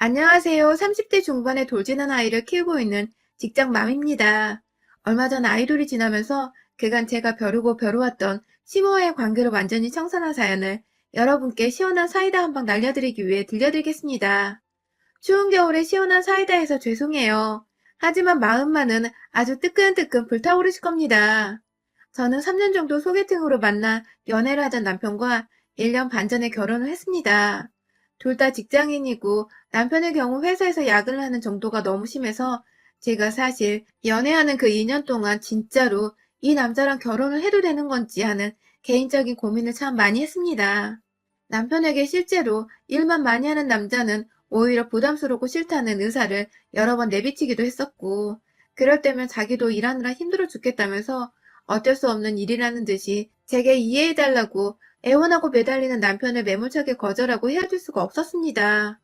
안녕하세요. 30대 중반의 돌진한 아이를 키우고 있는 직장맘입니다. 얼마 전 아이돌이 지나면서 그간 제가 벼르고 벼르왔던 시모와의 관계를 완전히 청산한 사연을 여러분께 시원한 사이다 한 방 날려드리기 위해 들려드리겠습니다. 추운 겨울에 시원한 사이다에서 죄송해요. 하지만 마음만은 아주 뜨끈뜨끈 불타오르실 겁니다. 저는 3년 정도 소개팅으로 만나 연애를 하던 남편과 1년 반 전에 결혼을 했습니다. 둘 다 직장인이고 남편의 경우 회사에서 야근을 하는 정도가 너무 심해서 제가 사실 연애하는 그 2년 동안 진짜로 이 남자랑 결혼을 해도 되는 건지 하는 개인적인 고민을 참 많이 했습니다. 남편에게 실제로 일만 많이 하는 남자는 오히려 부담스럽고 싫다는 의사를 여러 번 내비치기도 했었고, 그럴 때면 자기도 일하느라 힘들어 죽겠다면서 어쩔 수 없는 일이라는 듯이 제게 이해해달라고 애원하고 매달리는 남편을 매몰차게 거절하고 헤어질 수가 없었습니다.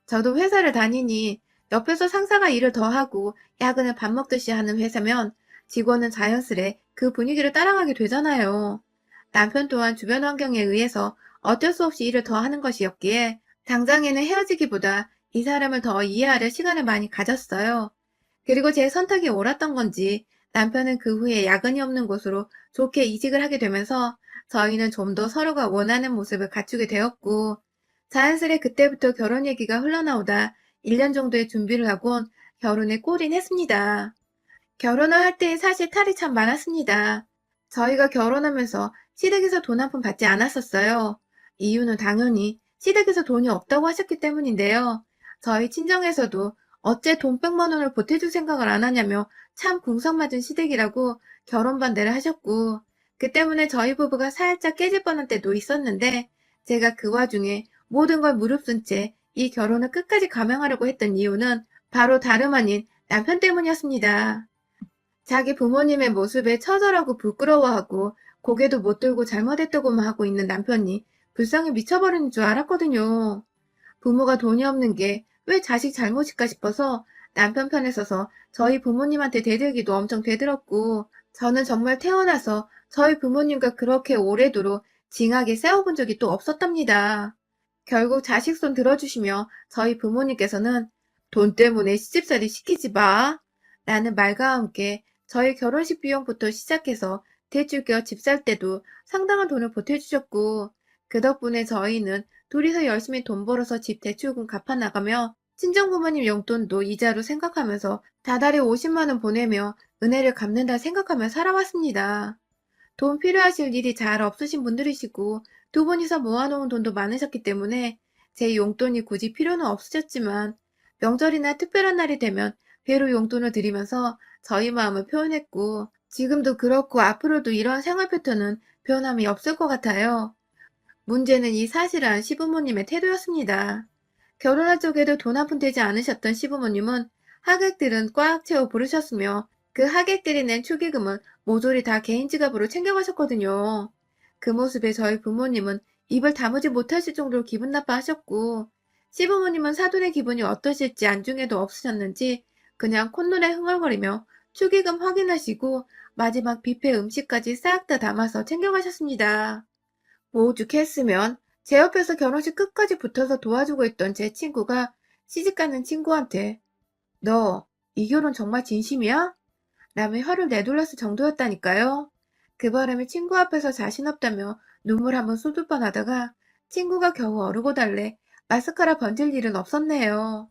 저도 회사를 다니니 옆에서 상사가 일을 더 하고 야근을 밥 먹듯이 하는 회사면 직원은 자연스레 그 분위기를 따라가게 되잖아요. 남편 또한 주변 환경에 의해서 어쩔 수 없이 일을 더 하는 것이었기에 당장에는 헤어지기보다 이 사람을 더 이해하려 시간을 많이 가졌어요. 그리고 제 선택이 옳았던 건지 남편은 그 후에 야근이 없는 곳으로 좋게 이직을 하게 되면서 저희는 좀 더 서로가 원하는 모습을 갖추게 되었고, 자연스레 그때부터 결혼 얘기가 흘러나오다 1년 정도의 준비를 하곤 결혼에 골인했습니다. 결혼을 할 때 사실 탈이 참 많았습니다. 저희가 결혼하면서 시댁에서 돈 한 푼 받지 않았었어요. 이유는 당연히 시댁에서 돈이 없다고 하셨기 때문인데요. 저희 친정에서도 어째 돈 100만 원을 보태줄 생각을 안 하냐며 참 궁성맞은 시댁이라고 결혼 반대를 하셨고, 그 때문에 저희 부부가 살짝 깨질 뻔한 때도 있었는데, 제가 그 와중에 모든 걸 무릅쓴 채 이 결혼을 끝까지 감행하려고 했던 이유는 바로 다름 아닌 남편 때문이었습니다. 자기 부모님의 모습에 처절하고 부끄러워하고 고개도 못 들고 잘못했다고만 하고 있는 남편이 불쌍해 미쳐버리는 줄 알았거든요. 부모가 돈이 없는 게 왜 자식 잘못일까 싶어서 남편 편에 서서 저희 부모님한테 대들기도 엄청 대들었고, 저는 정말 태어나서 저희 부모님과 그렇게 오래도록 징하게 싸워본 적이 또 없었답니다. 결국 자식 손 들어주시며 저희 부모님께서는 돈 때문에 시집살이 시키지 마 라는 말과 함께 저희 결혼식 비용부터 시작해서 대출 껴 집 살 때도 상당한 돈을 보태주셨고, 그 덕분에 저희는 둘이서 열심히 돈 벌어서 집 대출금 갚아나가며 친정부모님 용돈도 이자로 생각하면서 다달이 50만 원 보내며 은혜를 갚는다 생각하며 살아왔습니다. 돈 필요하실 일이 잘 없으신 분들이시고 두 분이서 모아놓은 돈도 많으셨기 때문에 제 용돈이 굳이 필요는 없으셨지만, 명절이나 특별한 날이 되면 회로 용돈을 드리면서 저희 마음을 표현했고, 지금도 그렇고 앞으로도 이런 생활 패턴은 변함이 없을 것 같아요. 문제는 이 사실한 시부모님의 태도였습니다. 결혼할 적에도 돈 한 푼 되지 않으셨던 시부모님은 하객들은 꽉 채워 부르셨으며, 그 하객들이 낸 축의금은 모조리 다 개인 지갑으로 챙겨가셨거든요. 그 모습에 저희 부모님은 입을 다무지 못하실 정도로 기분 나빠하셨고, 시부모님은 사돈의 기분이 어떠실지 안중에도 없으셨는지 그냥 콧노래 흥얼거리며 축의금 확인하시고 마지막 뷔페 음식까지 싹 다 담아서 챙겨가셨습니다. 오죽했으면 제 옆에서 결혼식 끝까지 붙어서 도와주고 있던 제 친구가 시집가는 친구한테 "너 이 결혼 정말 진심이야?" 라며 혀를 내둘렀을 정도였다니까요. 그 바람에 친구 앞에서 자신 없다며 눈물 한번 쏟을 뻔하다가 친구가 겨우 어르고 달래 마스카라 번질 일은 없었네요.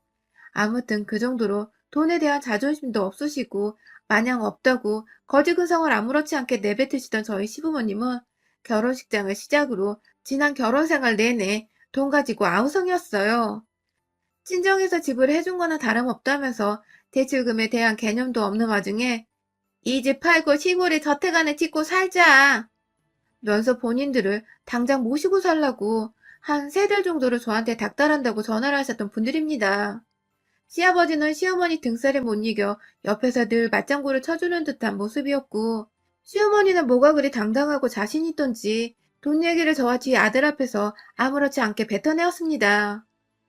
아무튼 그 정도로 돈에 대한 자존심도 없으시고 마냥 없다고 거지근성을 아무렇지 않게 내뱉으시던 저희 시부모님은 결혼식장을 시작으로 지난 결혼생활 내내 돈 가지고 아우성이었어요. 친정에서 집을 해준 거나 다름없다면서 대출금에 대한 개념도 없는 와중에 "이 집 팔고 시골에 저택 안에 짓고 살자" 면서 본인들을 당장 모시고 살라고 한 3달 정도를 저한테 닥달한다고 전화를 하셨던 분들입니다. 시아버지는 시어머니 등살에 못 이겨 옆에서 늘 맞장구를 쳐주는 듯한 모습이었고, 시어머니는 뭐가 그리 당당하고 자신 있던지 돈 얘기를 저와 뒤 아들 앞에서 아무렇지 않게 뱉어내었습니다.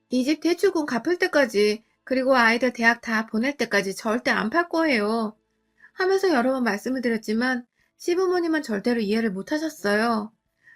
이 집 대출금 갚을 때까지, 그리고 아이들 대학 다 보낼 때까지 절대 안 팔 거예요 하면서 여러 번 말씀을 드렸지만 시부모님은 절대로 이해를 못 하셨어요.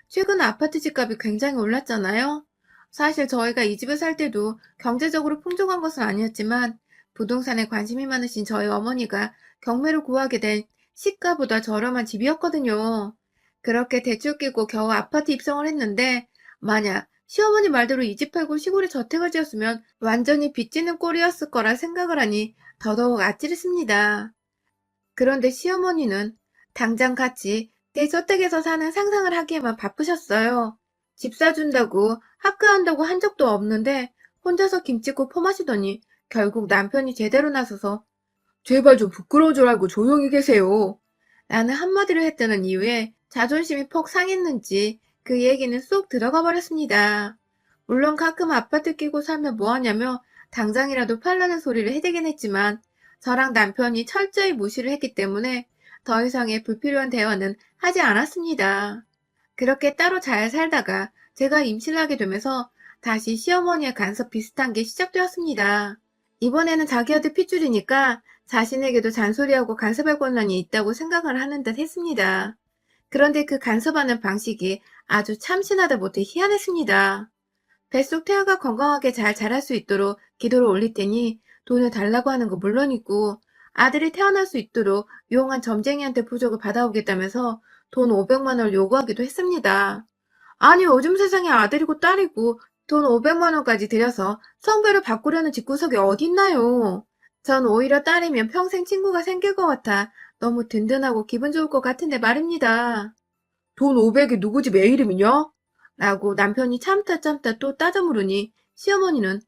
최근 아파트 집값이 굉장히 올랐잖아요. 사실 저희가 이 집에 살 때도 경제적으로 풍족한 것은 아니었지만 부동산에 관심이 많으신 저희 어머니가 경매로 구하게 된 시가보다 저렴한 집이었거든요. 그렇게 대출 끼고 겨우 아파트 입성을 했는데 만약 시어머니 말대로 이 집 팔고 시골에 저택을 지었으면 완전히 빚지는 꼴이었을 거라 생각을 하니 더더욱 아찔했습니다. 그런데 시어머니는 당장 같이 대저택에서 사는 상상을 하기에만 바쁘셨어요. 집 사준다고 학교한다고 한 적도 없는데 혼자서 김치국 퍼마시더니 결국 남편이 제대로 나서서 제발 좀 부끄러운 줄 알고 조용히 계세요. 라는 한마디를 했다는 이유에 자존심이 퍽 상했는지 그 얘기는 쏙 들어가 버렸습니다. 물론 가끔 아파트 끼고 살면 뭐하냐며 당장이라도 팔라는 소리를 해대긴 했지만 저랑 남편이 철저히 무시를 했기 때문에 더 이상의 불필요한 대화는 하지 않았습니다. 그렇게 따로 잘 살다가 제가 임신을 하게 되면서 다시 시어머니의 간섭 비슷한 게 시작되었습니다. 이번에는 자기 아들 핏줄이니까 자신에게도 잔소리하고 간섭할 권한이 있다고 생각을 하는 듯 했습니다. 그런데 그 간섭하는 방식이 아주 참신하다 못해 희한했습니다. 뱃속 태아가 건강하게 잘 자랄 수 있도록 기도를 올릴 테니 돈을 달라고 하는 거 물론이고 아들이 태어날 수 있도록 유용한 점쟁이한테 부족을 받아오겠다면서 돈 500만 원을 요구하기도 했습니다. 아니 요즘 세상에 아들이고 딸이고 돈 500만 원까지 들여서 성별을 바꾸려는 집구석이 어딨나요? 전 오히려 딸이면 평생 친구가 생길 것 같아 너무 든든하고 기분 좋을 것 같은데 말입니다. 돈 500이 누구 집 애 이름이냐? 라고 남편이 참다 또 따져 물으니 시어머니는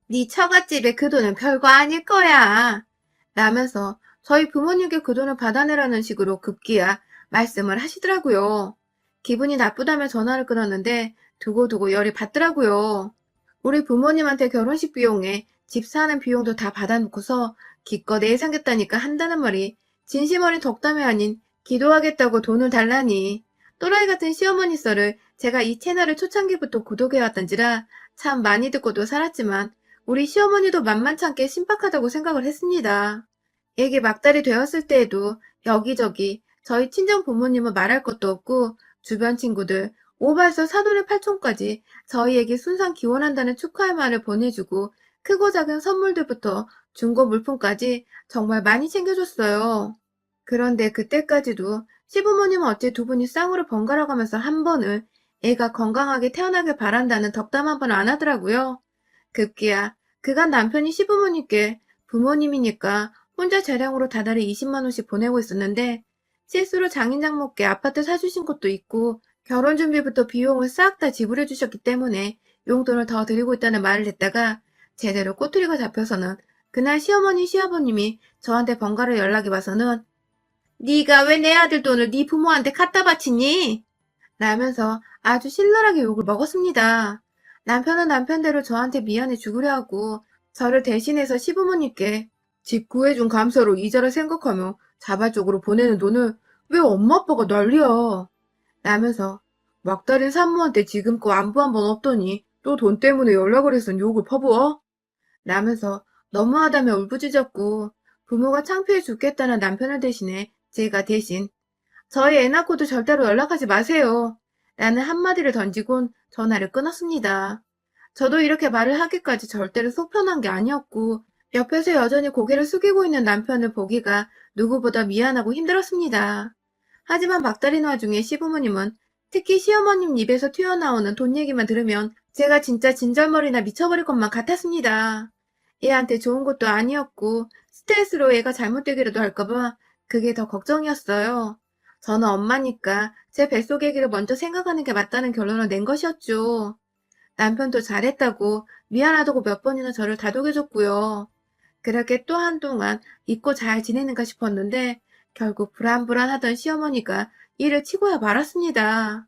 네 처갓집에 그 돈은 별거 아닐 거야. 라면서 저희 부모님께 그 돈을 받아내라는 식으로 급기야 말씀을 하시더라고요. 기분이 나쁘다며 전화를 끊었는데 두고두고 열이 받더라고요. 우리 부모님한테 결혼식 비용에 집 사는 비용도 다 받아놓고서 기껏 애 생겼다니까 한다는 말이 진심 어린 덕담이 아닌 기도하겠다고 돈을 달라니. 또라이 같은 시어머니 썰을 제가 이 채널을 초창기부터 구독해왔던지라 참 많이 듣고도 살았지만 우리 시어머니도 만만찮게 신박하다고 생각을 했습니다. 애기 막달이 되었을 때에도 여기저기 저희 친정 부모님은 말할 것도 없고 주변 친구들 오발서 사돈의 팔촌까지 저희에게 순상 기원한다는 축하의 말을 보내주고 크고 작은 선물들부터 중고 물품까지 정말 많이 챙겨줬어요. 그런데 그때까지도 시부모님은 어째 두 분이 쌍으로 번갈아 가면서 한 번은 애가 건강하게 태어나길 바란다는 덕담 한 번 안 하더라고요. 급기야 그간 남편이 시부모님께 부모님이니까 혼자 재량으로 다달이 20만 원씩 보내고 있었는데 실수로 장인 장모께 아파트 사주신 것도 있고 결혼 준비부터 비용을 싹 다 지불해 주셨기 때문에 용돈을 더 드리고 있다는 말을 했다가 제대로 꼬투리가 잡혀서는 그날 시어머니 시아버님이 저한테 번갈아 연락이 와서는 네가 왜 내 아들 돈을 네 부모한테 갖다 바치니? 라면서 아주 신랄하게 욕을 먹었습니다. 남편은 남편대로 저한테 미안해 죽으려 하고 저를 대신해서 시부모님께 집 구해준 감사로 이자를 생각하며 자발적으로 보내는 돈을 왜 엄마 아빠가 난리야? 라면서 막달인 산모한테 지금껏 안부 한 번 없더니 또 돈 때문에 연락을 해서 욕을 퍼부어? 라면서 너무하다며 울부짖었고 부모가 창피해 죽겠다는 남편을 대신해 제가 대신 저희 애 낳고도 절대로 연락하지 마세요. 라는 한마디를 던지곤 전화를 끊었습니다. 저도 이렇게 말을 하기까지 절대로 속 편한 게 아니었고 옆에서 여전히 고개를 숙이고 있는 남편을 보기가 누구보다 미안하고 힘들었습니다. 하지만 막달린 와중에 시부모님은 특히 시어머님 입에서 튀어나오는 돈 얘기만 들으면 제가 진짜 진절머리나 미쳐버릴 것만 같았습니다. 애한테 좋은 것도 아니었고 스트레스로 애가 잘못되기라도 할까봐 그게 더 걱정이었어요. 저는 엄마니까 제 뱃속 애기를 먼저 생각하는 게 맞다는 결론을 낸 것이었죠. 남편도 잘했다고 미안하다고 몇 번이나 저를 다독여줬고요. 그렇게 또 한동안 잊고 잘 지내는가 싶었는데 결국 불안불안하던 시어머니가 일을 치고야 말았습니다.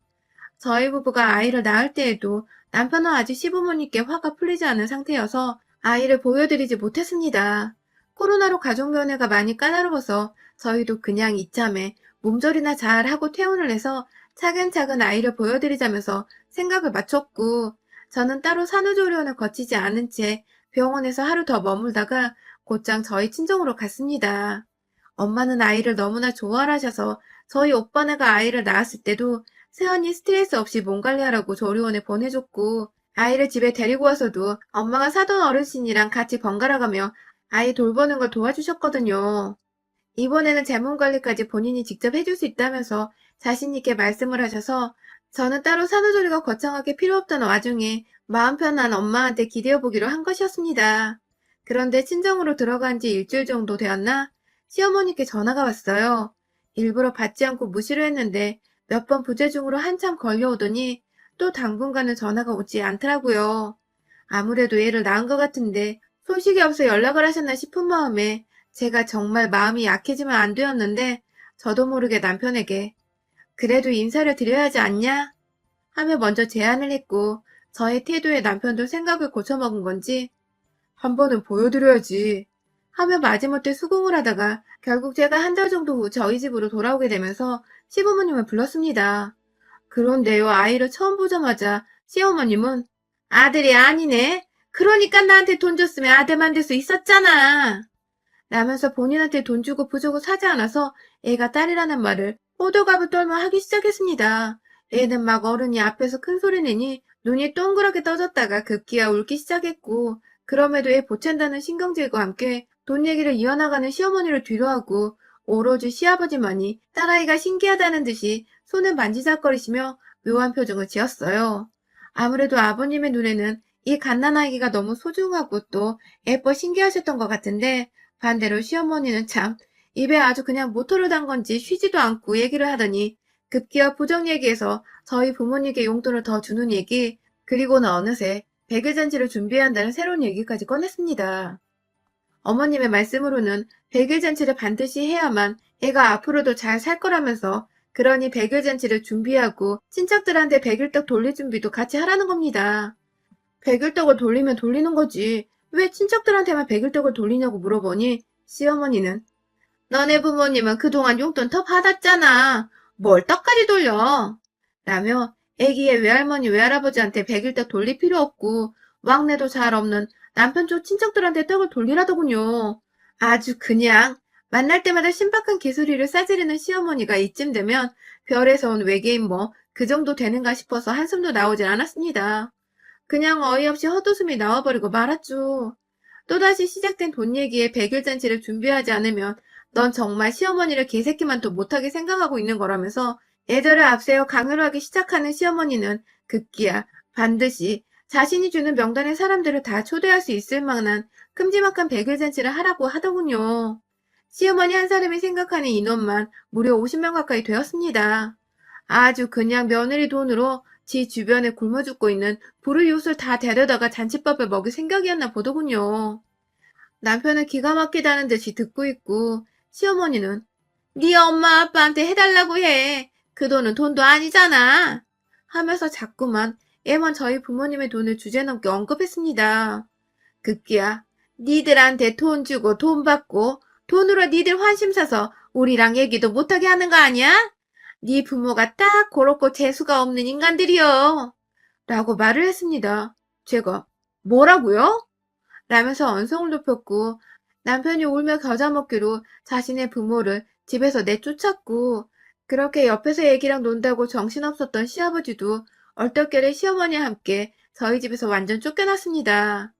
저희 부부가 아이를 낳을 때에도 남편은 아직 시부모님께 화가 풀리지 않은 상태여서 아이를 보여드리지 못했습니다. 코로나로 가족면회가 많이 까다로워서 저희도 그냥 이참에 몸조리나 잘 하고 퇴원을 해서 차근차근 아이를 보여드리자면서 생각을 맞췄고 저는 따로 산후조리원을 거치지 않은 채 병원에서 하루 더 머물다가 곧장 저희 친정으로 갔습니다. 엄마는 아이를 너무나 좋아하셔서 저희 오빠네가 아이를 낳았을 때도 세연이 스트레스 없이 몸 관리하라고 조리원에 보내줬고 아이를 집에 데리고 와서도 엄마가 사돈 어르신이랑 같이 번갈아가며 아이 돌보는 걸 도와주셨거든요. 이번에는 재문 관리까지 본인이 직접 해줄 수 있다면서 자신 있게 말씀을 하셔서 저는 따로 산후조리가 거창하게 필요 없다는 와중에 마음 편한 엄마한테 기대어 보기로 한 것이었습니다. 그런데 친정으로 들어간 지 일주일 정도 되었나 시어머니께 전화가 왔어요. 일부러 받지 않고 무시를 했는데 몇 번 부재중으로 한참 걸려오더니 또 당분간은 전화가 오지 않더라고요. 아무래도 애를 낳은 것 같은데 소식이 없어 연락을 하셨나 싶은 마음에 제가 정말 마음이 약해지면 안 되었는데 저도 모르게 남편에게 그래도 인사를 드려야 하지 않냐? 하며 먼저 제안을 했고 저의 태도에 남편도 생각을 고쳐먹은 건지 한 번은 보여드려야지 하며 마지못해 수긍을 하다가 결국 제가 한 달 정도 후 저희 집으로 돌아오게 되면서 시부모님을 불렀습니다. 그런데요, 아이를 처음 보자마자 시어머님은 아들이 아니네. 그러니까 나한테 돈 줬으면 아들 만들 수 있었잖아. 라면서 본인한테 돈 주고 부주고 사지 않아서 애가 딸이라는 말을 호들갑을 떨며 하기 시작했습니다. 애는 막 어른이 앞에서 큰 소리 내니 눈이 동그랗게 떠졌다가 급기야 울기 시작했고 그럼에도 애 보챈다는 신경질과 함께 돈 얘기를 이어나가는 시어머니를 뒤로하고 오로지 시아버지만이 딸아이가 신기하다는 듯이 손을 만지작거리시며 묘한 표정을 지었어요. 아무래도 아버님의 눈에는 이 갓난아기가 너무 소중하고 또 예뻐 신기하셨던 것 같은데 반대로 시어머니는 참 입에 아주 그냥 모터를 단 건지 쉬지도 않고 얘기를 하더니 급기야 부정 얘기에서 저희 부모님께 용돈을 더 주는 얘기 그리고는 어느새 백일잔치를 준비해야 한다는 새로운 얘기까지 꺼냈습니다. 어머님의 말씀으로는 백일잔치를 반드시 해야만 애가 앞으로도 잘 살 거라면서 그러니 백일잔치를 준비하고 친척들한테 백일떡 돌릴 준비도 같이 하라는 겁니다. 백일떡을 돌리면 돌리는 거지. 왜 친척들한테만 백일떡을 돌리냐고 물어보니 시어머니는 너네 부모님은 그동안 용돈 더 받았잖아. 뭘 떡까지 돌려? 라며 애기의 외할머니 외할아버지한테 백일떡 돌릴 필요 없고 왕래도 잘 없는 남편 쪽 친척들한테 떡을 돌리라더군요. 아주 그냥 만날 때마다 신박한 개소리를 싸지르는 시어머니가 이쯤 되면 별에서 온 외계인 뭐 그 정도 되는가 싶어서 한숨도 나오질 않았습니다. 그냥 어이없이 헛웃음이 나와버리고 말았죠. 또다시 시작된 돈 얘기에 백일잔치를 준비하지 않으면 넌 정말 시어머니를 개새끼만도 못하게 생각하고 있는 거라면서 애들을 앞세워 강요를 하기 시작하는 시어머니는 급기야 반드시 자신이 주는 명단의 사람들을 다 초대할 수 있을 만한 큼지막한 백일잔치를 하라고 하더군요. 시어머니 한 사람이 생각하는 인원만 무려 50명 가까이 되었습니다. 아주 그냥 며느리 돈으로 지 주변에 굶어 죽고 있는 불우이웃을 다 데려다가 잔치밥을 먹일 생각이었나 보더군요. 남편은 기가 막히다는 듯이 듣고 있고 시어머니는 네 엄마 아빠한테 해달라고 해. 그 돈은 돈도 아니잖아. 하면서 자꾸만 애만 저희 부모님의 돈을 주제넘게 언급했습니다. 급기야 니들한테 돈 주고 돈 받고 돈으로 니들 환심 사서 우리랑 얘기도 못하게 하는 거 아니야? 네 부모가 딱 그렇고 재수가 없는 인간들이여. 라고 말을 했습니다. 제가 뭐라고요? 라면서 언성을 높였고 남편이 울며 겨자 먹기로 자신의 부모를 집에서 내쫓았고 그렇게 옆에서 애기랑 논다고 정신없었던 시아버지도 얼떨결에 시어머니와 함께 저희 집에서 완전 쫓겨났습니다.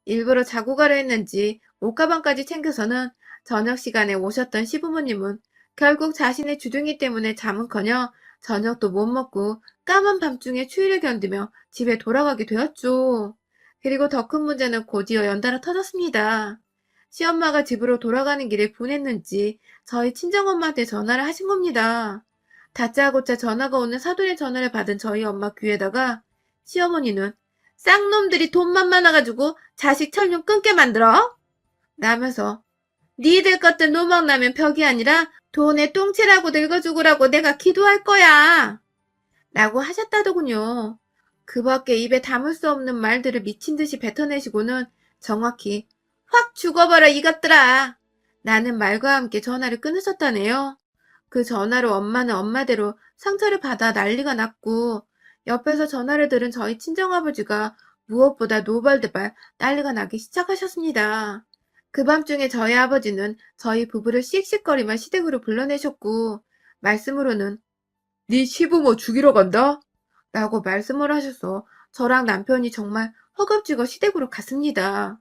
일부러 자고 가려 했는지 옷가방까지 챙겨서는 저녁 시간에 오셨던 시부모님은 결국 자신의 주둥이 때문에 잠은커녕 저녁도 못 먹고 까만 밤중에 추위를 견디며 집에 돌아가게 되었죠. 그리고 더 큰 문제는 곧이어 연달아 터졌습니다. 시엄마가 집으로 돌아가는 길에 분했는지 저희 친정엄마한테 전화를 하신 겁니다. 다짜고짜 전화가 오는 사돈의 전화를 받은 저희 엄마 귀에다가 시어머니는 쌍놈들이 돈만 많아가지고 자식 철륜 끊게 만들어? 라면서 니들 것들 노먹나면 벽이 아니라 돈에 똥치라고 늙어죽으라고 내가 기도할 거야. 라고 하셨다더군요. 그 밖에 입에 담을 수 없는 말들을 미친 듯이 뱉어내시고는 정확히 확 죽어버려 이것들아. 라는 말과 함께 전화를 끊으셨다네요. 그 전화로 엄마는 엄마대로 상처를 받아 난리가 났고 옆에서 전화를 들은 저희 친정아버지가 무엇보다 노발대발 난리가 나기 시작하셨습니다. 그 밤중에 저희 아버지는 저희 부부를 씩씩거리며 시댁으로 불러내셨고 말씀으로는 네 시부모 죽이러 간다? 라고 말씀을 하셔서 저랑 남편이 정말 허겁지겁 시댁으로 갔습니다.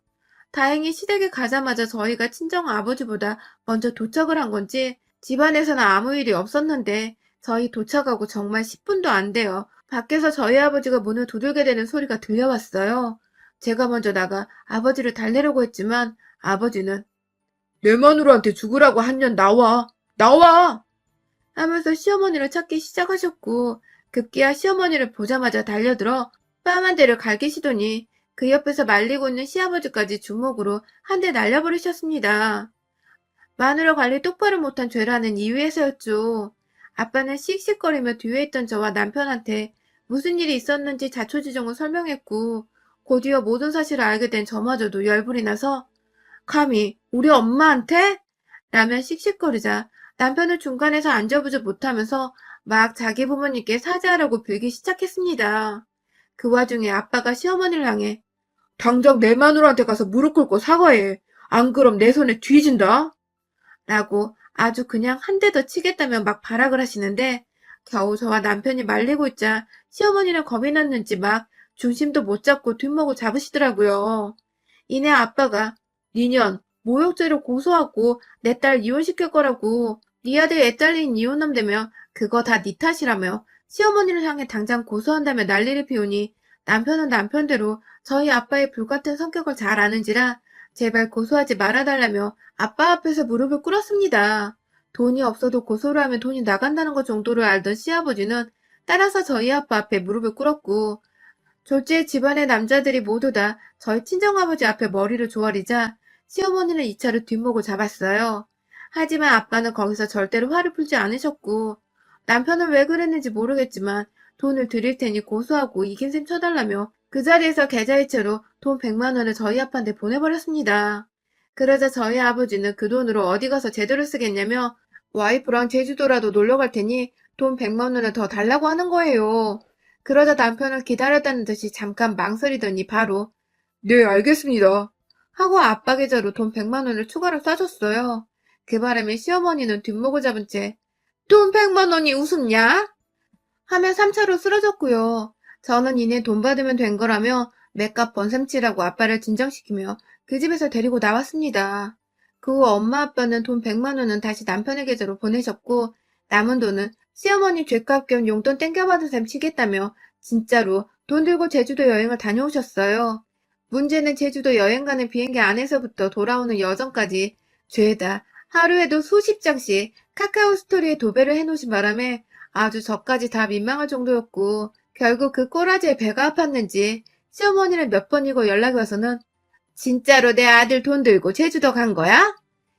다행히 시댁에 가자마자 저희가 친정 아버지보다 먼저 도착을 한 건지 집안에서는 아무 일이 없었는데 저희 도착하고 정말 10분도 안 돼요. 밖에서 저희 아버지가 문을 두들게 되는 소리가 들려왔어요. 제가 먼저 나가 아버지를 달래려고 했지만 아버지는 내 마누라한테 죽으라고 한 년 나와! 나와! 하면서 시어머니를 찾기 시작하셨고 급기야 시어머니를 보자마자 달려들어 뺨 한 대를 갈기시더니 그 옆에서 말리고 있는 시아버지까지 주먹으로 한 대 날려버리셨습니다. 마누라 관리 똑바로 못한 죄라는 이유에서였죠. 아빠는 씩씩거리며 뒤에 있던 저와 남편한테 무슨 일이 있었는지 자초지종을 설명했고 곧이어 모든 사실을 알게 된 저마저도 열불이 나서 감히 우리 엄마한테? 라며 씩씩거리자 남편을 중간에서 안절부절 못하면서 막 자기 부모님께 사죄하라고 빌기 시작했습니다. 그 와중에 아빠가 시어머니를 향해 당장 내 마누라한테 가서 무릎 꿇고 사과해. 안 그럼 내 손에 뒤진다. 라고 아주 그냥 한 대 더 치겠다며 막 발악을 하시는데 겨우 저와 남편이 말리고 있자 시어머니는 겁이 났는지 막 중심도 못 잡고 뒷목을 잡으시더라고요. 이내 아빠가 니년 모욕죄로 고소하고 내 딸 이혼시킬 거라고 네 아들 애딸린 이혼남 되며 그거 다 네 탓이라며 시어머니를 향해 당장 고소한다며 난리를 피우니 남편은 남편대로 저희 아빠의 불같은 성격을 잘 아는지라 제발 고소하지 말아달라며 아빠 앞에서 무릎을 꿇었습니다. 돈이 없어도 고소를 하면 돈이 나간다는 것 정도를 알던 시아버지는 따라서 저희 아빠 앞에 무릎을 꿇었고 졸지에 집안의 남자들이 모두 다 저희 친정아버지 앞에 머리를 조아리자 시어머니는 이 차로 뒷목을 잡았어요. 하지만 아빠는 거기서 절대로 화를 풀지 않으셨고 남편은 왜 그랬는지 모르겠지만 돈을 드릴 테니 고소하고 이긴 셈 쳐달라며 그 자리에서 계좌이체로 돈 100만 원을 저희 아빠한테 보내버렸습니다. 그러자 저희 아버지는 그 돈으로 어디 가서 제대로 쓰겠냐며 와이프랑 제주도라도 놀러 갈 테니 돈 100만 원을 더 달라고 하는 거예요. 그러자 남편은 기다렸다는 듯이 잠깐 망설이더니 바로 네, 알겠습니다. 하고 아빠 계좌로 돈 100만 원을 추가로 쏴줬어요. 그 바람에 시어머니는 뒷목을 잡은 채 돈 100만 원이 우습냐? 하며 3차로 쓰러졌고요. 저는 이내 돈 받으면 된 거라며 맥값 번셈치라고 아빠를 진정시키며 그 집에서 데리고 나왔습니다. 그 후 엄마 아빠는 돈 100만 원은 다시 남편의 계좌로 보내셨고 남은 돈은 시어머니 죗값 겸 용돈 땡겨받은 셈 치겠다며 진짜로 돈 들고 제주도 여행을 다녀오셨어요. 문제는 제주도 여행 가는 비행기 안에서부터 돌아오는 여정까지 죄다 하루에도 수십 장씩 카카오 스토리에 도배를 해놓으신 바람에 아주 저까지 다 민망할 정도였고 결국 그 꼬라지에 배가 아팠는지 시어머니는 몇 번이고 연락이 와서는 진짜로 내 아들 돈 들고 제주도 간 거야?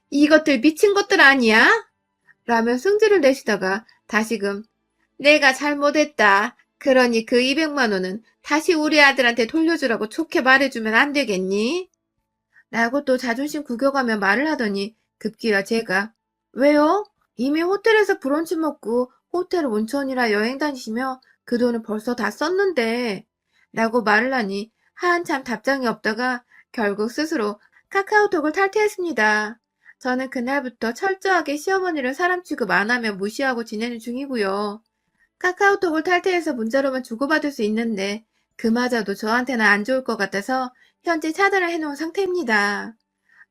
이것들 미친 것들 아니야? 라며 승질을 내시다가 다시금 내가 잘못했다. 그러니 그 200만 원은 다시 우리 아들한테 돌려주라고 좋게 말해주면 안 되겠니? 라고 또 자존심 구겨가며 말을 하더니 급기야 제가 왜요? 이미 호텔에서 브런치 먹고 호텔 온천이라 여행 다니시며 그 돈을 벌써 다 썼는데 라고 말을 하니 한참 답장이 없다가 결국 스스로 카카오톡을 탈퇴했습니다. 저는 그날부터 철저하게 시어머니를 사람 취급 안 하며 무시하고 지내는 중이고요. 카카오톡을 탈퇴해서 문자로만 주고받을 수 있는데 그마저도 저한테는 안 좋을 것 같아서 현재 차단을 해놓은 상태입니다.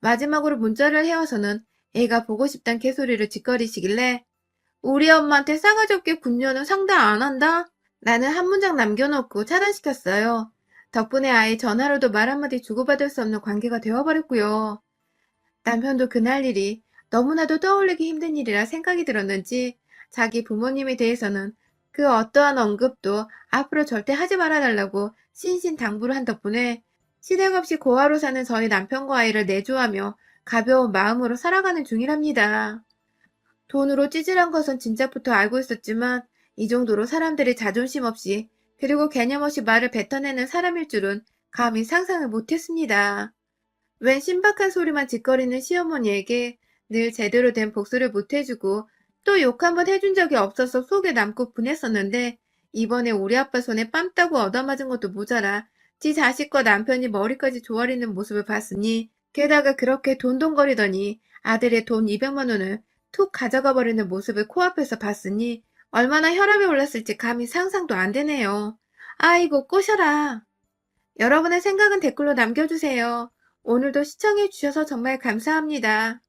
마지막으로 문자를 해와서는 애가 보고 싶단 개소리를 짓거리시길래 우리 엄마한테 싸가지 없게 군녀는 상담 안 한다? 라는 한 문장 남겨놓고 차단시켰어요. 덕분에 아예 전화로도 말 한마디 주고받을 수 없는 관계가 되어버렸고요. 남편도 그날 일이 너무나도 떠올리기 힘든 일이라 생각이 들었는지 자기 부모님에 대해서는 그 어떠한 언급도 앞으로 절대 하지 말아달라고 신신당부를 한 덕분에 시댁 없이 고아로 사는 저희 남편과 아이를 내조하며 가벼운 마음으로 살아가는 중이랍니다. 돈으로 찌질한 것은 진작부터 알고 있었지만 이 정도로 사람들이 자존심 없이 그리고 개념 없이 말을 뱉어내는 사람일 줄은 감히 상상을 못했습니다. 웬 신박한 소리만 짓거리는 시어머니에게 늘 제대로 된 복수를 못해주고 또 욕 한 번 해준 적이 없어서 속에 남고 분했었는데 이번에 우리 아빠 손에 뺨 따고 얻어맞은 것도 모자라 지 자식과 남편이 머리까지 조아리는 모습을 봤으니 게다가 그렇게 돈돈거리더니 아들의 돈 200만 원을 툭 가져가 버리는 모습을 코앞에서 봤으니 얼마나 혈압이 올랐을지 감히 상상도 안 되네요. 아이고, 꼬셔라. 여러분의 생각은 댓글로 남겨주세요. 오늘도 시청해주셔서 정말 감사합니다.